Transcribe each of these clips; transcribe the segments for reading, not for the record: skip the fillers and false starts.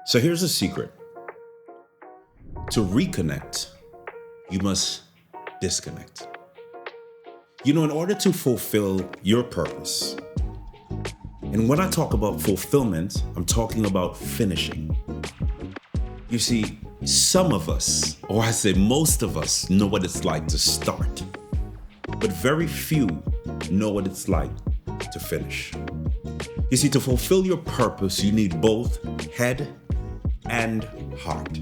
So here's a secret. To reconnect, you must disconnect. In order to fulfill your purpose, and when I talk about fulfillment, I'm talking about finishing. You see, some of us, or I say most of us, know what it's like to start, but very few know what it's like to finish. You see, to fulfill your purpose, you need both head and heart.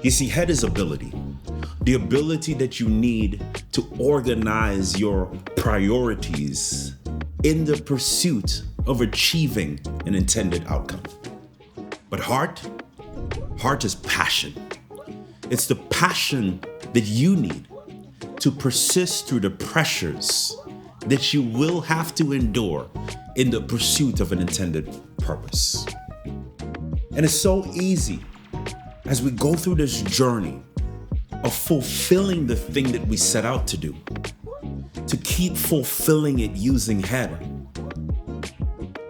You see, head is ability. The ability that you need to organize your priorities in the pursuit of achieving an intended outcome. But heart is passion. It's the passion that you need to persist through the pressures that you will have to endure in the pursuit of an intended purpose. And it's so easy as we go through this journey of fulfilling the thing that we set out to do, to keep fulfilling it using head,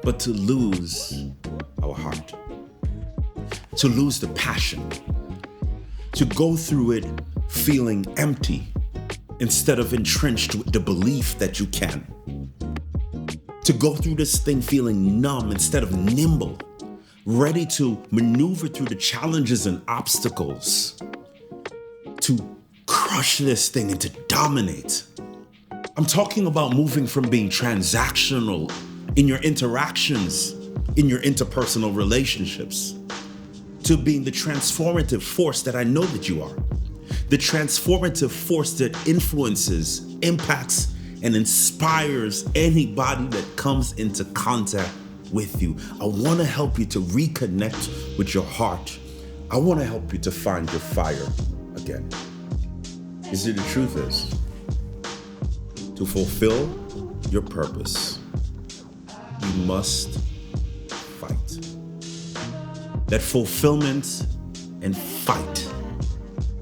but to lose our heart, to lose the passion, to go through it feeling empty instead of entrenched with the belief that you can, to go through this thing feeling numb instead of nimble, ready to maneuver through the challenges and obstacles, to crush this thing and to dominate. I'm talking about moving from being transactional in your interactions, in your interpersonal relationships, to being the transformative force that I know that you are. The transformative force that influences, impacts, and inspires anybody that comes into contact with you. I want to help you to reconnect with your heart. I want to help you to find your fire again. You see, the truth is, to fulfill your purpose, you must fight. That fulfillment and fight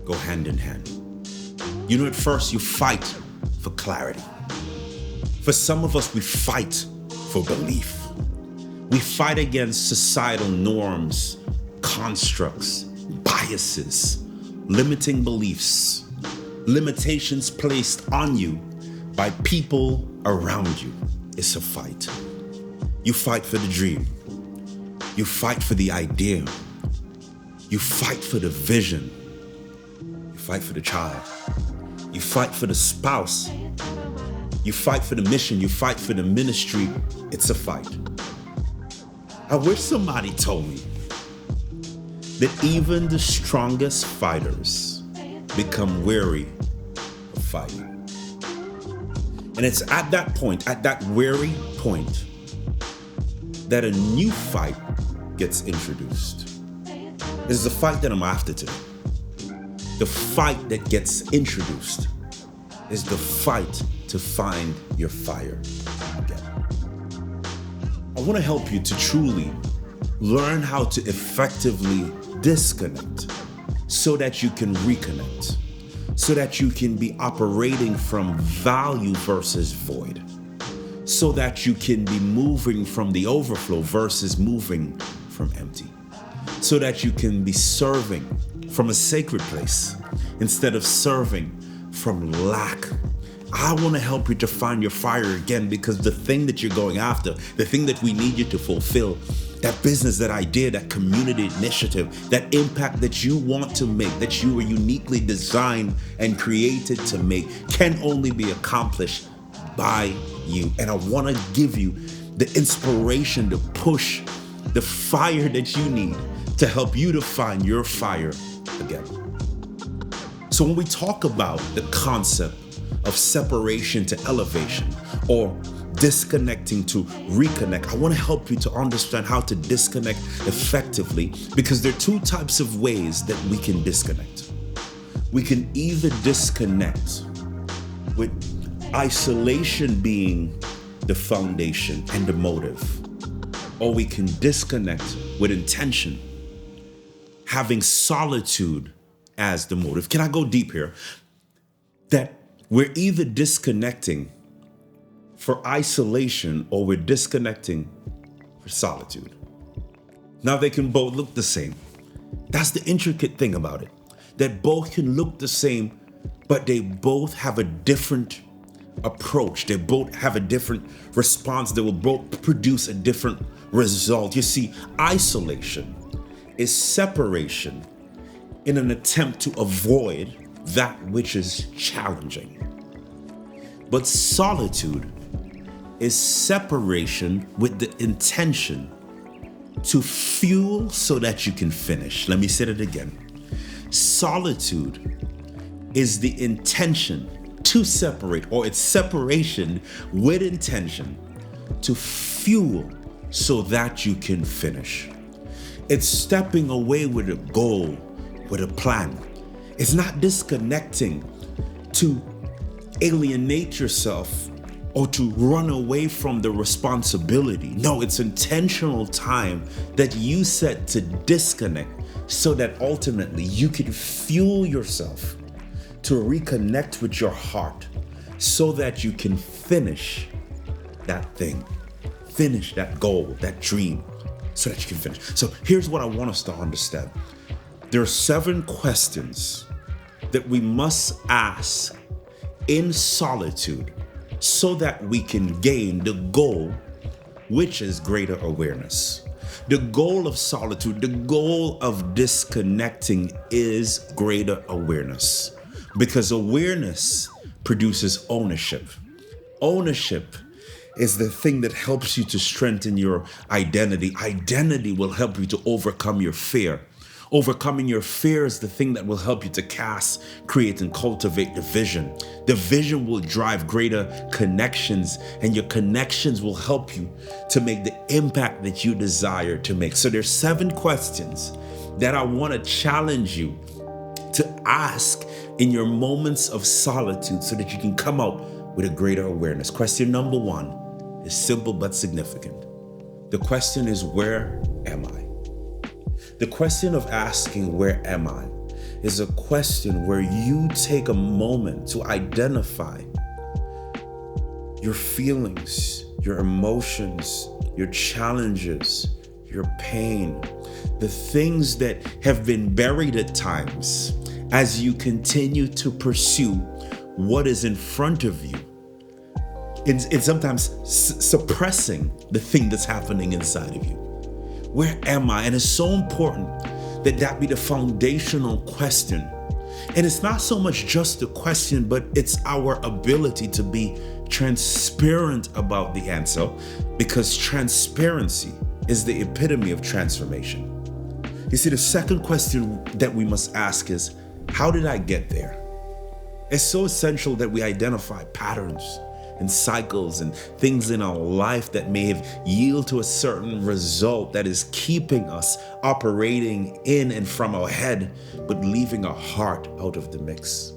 go hand in hand. At first you fight for clarity. For some of us, we fight for belief. We fight against societal norms, constructs, biases, limiting beliefs, limitations placed on you by people around you. It's a fight. You fight for the dream. You fight for the idea. You fight for the vision. You fight for the child. You fight for the spouse. You fight for the mission. You fight for the ministry. It's a fight. I wish somebody told me that even the strongest fighters become weary of fighting. And it's at that point, at that weary point, that a new fight gets introduced. This is the fight that I'm after today. The fight that gets introduced is the fight to find your fire again. I want to help you to truly learn how to effectively disconnect so that you can reconnect, so that you can be operating from value versus void, so that you can be moving from the overflow versus moving from empty, so that you can be serving from a sacred place instead of serving from lack. I want to help you to find your fire again, because the thing that you're going after, the thing that we need you to fulfill, that business, that idea, that community initiative, that impact that you want to make, that you were uniquely designed and created to make, can only be accomplished by you. And I want to give you the inspiration to push the fire that you need to help you to find your fire again. So when we talk about the concept of separation to elevation, or disconnecting to reconnect, I want to help you to understand how to disconnect effectively, because there are two types of ways that we can disconnect. We can either disconnect with isolation being the foundation and the motive, or we can disconnect with intention, having solitude as the motive. Can I go deep here? That we're either disconnecting for isolation or we're disconnecting for solitude. Now they can both look the same. That's the intricate thing about it, that both can look the same, but they both have a different approach. They both have a different response. They will both produce a different result. You see, isolation is separation in an attempt to avoid that which is challenging. But solitude is separation with the intention to fuel so that you can finish. Let me say it again. Solitude is the intention to separate, or it's separation with intention to fuel so that you can finish. It's stepping away with a goal, with a plan. It's not disconnecting to alienate yourself or to run away from the responsibility. No, it's intentional time that you set to disconnect so that ultimately you can fuel yourself to reconnect with your heart so that you can finish that thing, finish that goal, that dream, so that you can finish. So here's what I want us to understand. There are 7 questions that we must ask in solitude so that we can gain the goal, which is greater awareness. The goal of solitude, the goal of disconnecting is greater awareness, because awareness produces ownership. Ownership is the thing that helps you to strengthen your identity. Identity will help you to overcome your fear. Overcoming your fear is the thing that will help you to cast, create, and cultivate the vision. The vision will drive greater connections, and your connections will help you to make the impact that you desire to make. So there's 7 questions that I want to challenge you to ask in your moments of solitude so that you can come out with a greater awareness. Question number 1 is simple but significant. The question is, where am I? The question of asking, where am I, is a question where you take a moment to identify your feelings, your emotions, your challenges, your pain, the things that have been buried at times as you continue to pursue what is in front of you. It's sometimes suppressing the thing that's happening inside of you. Where am I? And it's so important that that be the foundational question. And it's not so much just a question, but it's our ability to be transparent about the answer, because transparency is the epitome of transformation. You see, the second question that we must ask is, how did I get there? It's so essential that we identify patterns and cycles and things in our life that may have yielded to a certain result that is keeping us operating in and from our head, but leaving our heart out of the mix.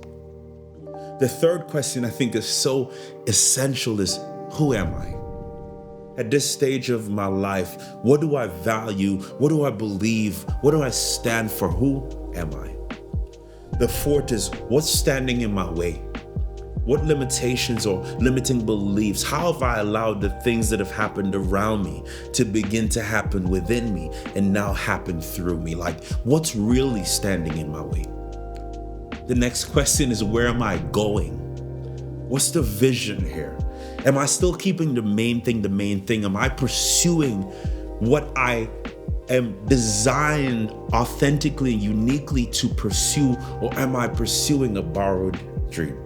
The third question I think is so essential is, who am I? At this stage of my life, what do I value? What do I believe? What do I stand for? Who am I? The fourth is, what's standing in my way? What limitations or limiting beliefs? How have I allowed the things that have happened around me to begin to happen within me and now happen through me? Like, what's really standing in my way? The next question is, where am I going? What's the vision here? Am I still keeping the main thing the main thing? Am I pursuing what I am designed authentically and uniquely to pursue, or am I pursuing a borrowed dream?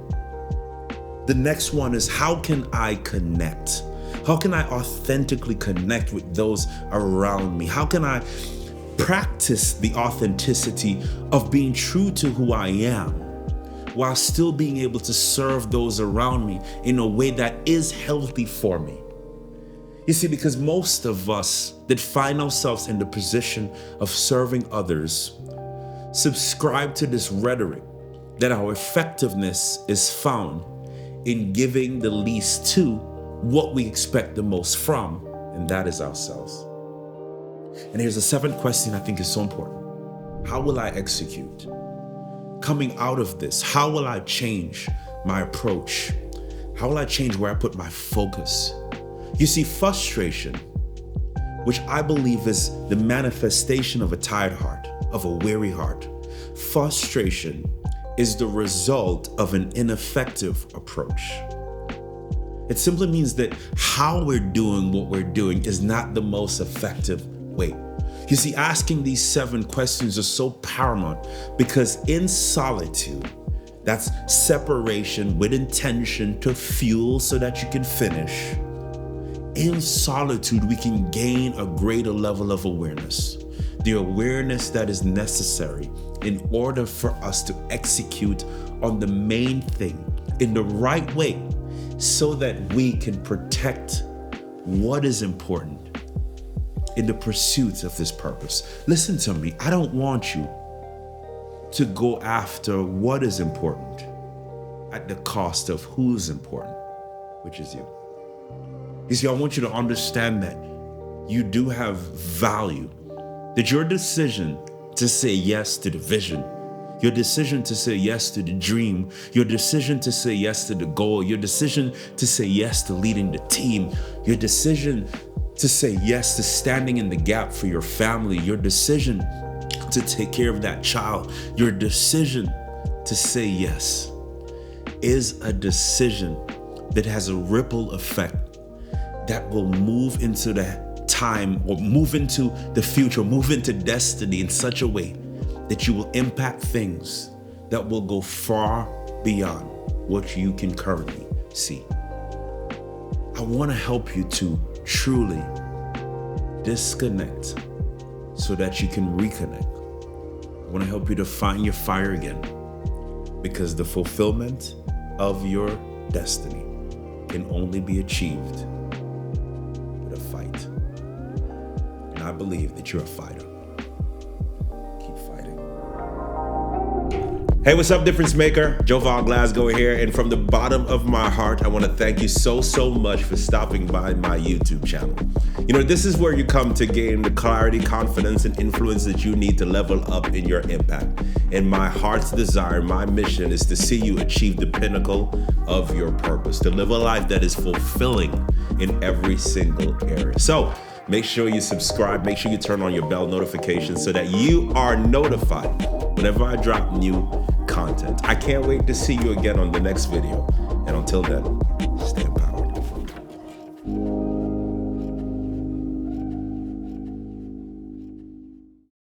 The next one is, how can I connect? How can I authentically connect with those around me? How can I practice the authenticity of being true to who I am while still being able to serve those around me in a way that is healthy for me? You see, because most of us that find ourselves in the position of serving others subscribe to this rhetoric that our effectiveness is found in giving the least to what we expect the most from, and that is ourselves. And here's the 7th question I think is so important. How will I execute? Coming out of this, how will I change my approach? How will I change where I put my focus? You see, frustration which I believe is the manifestation of a tired heart, of a weary heart. Frustration is the result of an ineffective approach. It simply means that how we're doing what we're doing is not the most effective way. You see, asking these 7 questions is so paramount because in solitude, that's separation with intention to fuel so that you can finish. In solitude, we can gain a greater level of awareness, the awareness that is necessary in order for us to execute on the main thing in the right way so that we can protect what is important in the pursuit of this purpose. Listen to me, I don't want you to go after what is important at the cost of who's important, which is you. You see, I want you to understand that you do have value, that your decision to say yes to the vision, your decision to say yes to the dream, your decision to say yes to the goal, your decision to say yes to leading the team, your decision to say yes to standing in the gap for your family, your decision to take care of that child, your decision to say yes is a decision that has a ripple effect that will move into the time or move into the future, move into destiny in such a way that you will impact things that will go far beyond what you can currently see. I want to help you to truly disconnect so that you can reconnect. I want to help you to find your fire again, because the fulfillment of your destiny can only be achieved with a fight. And I believe that you're a fighter. Keep fighting. Hey, what's up, difference maker? Joval Glasgow here, and from the bottom of my heart, I want to thank you so much for stopping by my YouTube channel. You know, this is where you come to gain the clarity, confidence, and influence that you need to level up in your impact. And my heart's desire, my mission is to see you achieve the pinnacle of your purpose, to live a life that is fulfilling in every single area. So make sure you subscribe, make sure you turn on your bell notifications so that you are notified whenever I drop new content. I can't wait to see you again on the next video. And until then,